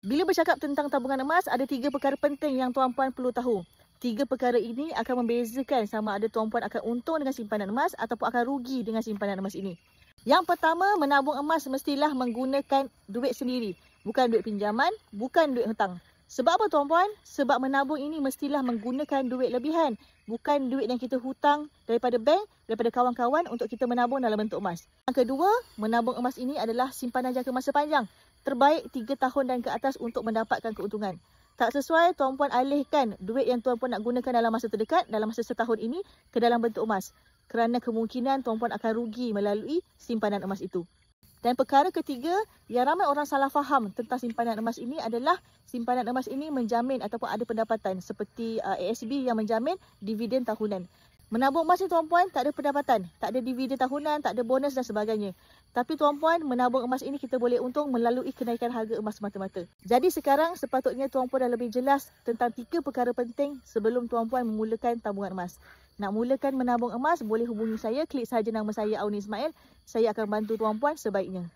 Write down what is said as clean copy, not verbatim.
Bila bercakap tentang tabungan emas, ada 3 perkara penting yang tuan-puan perlu tahu. 3 perkara ini akan membezakan sama ada tuan-puan akan untung dengan simpanan emas ataupun akan rugi dengan simpanan emas ini. Yang pertama, menabung emas mestilah menggunakan duit sendiri. Bukan duit pinjaman, bukan duit hutang. Sebab apa tuan-puan? Sebab menabung ini mestilah menggunakan duit lebihan. Bukan duit yang kita hutang daripada bank, daripada kawan-kawan untuk kita menabung dalam bentuk emas. Yang kedua, menabung emas ini adalah simpanan jangka masa panjang. Terbaik 3 tahun dan ke atas untuk mendapatkan keuntungan. Tak sesuai tuan-puan alihkan duit yang tuan-puan nak gunakan dalam masa terdekat, dalam masa setahun ini ke dalam bentuk emas. Kerana kemungkinan tuan-puan akan rugi melalui simpanan emas itu. Dan perkara ketiga, yang ramai orang salah faham tentang simpanan emas ini adalah simpanan emas ini menjamin ataupun ada pendapatan seperti ASB yang menjamin dividen tahunan. Menabung emas ni tuan-puan tak ada pendapatan, tak ada dividen tahunan, tak ada bonus dan sebagainya. Tapi tuan-puan, menabung emas ini kita boleh untung melalui kenaikan harga emas semata-mata. Jadi sekarang sepatutnya tuan-puan dah lebih jelas tentang 3 perkara penting sebelum tuan-puan memulakan tabungan emas. Nak mulakan menabung emas, boleh hubungi saya, klik saja nama saya Auni Ismail. Saya akan bantu tuan-puan sebaiknya.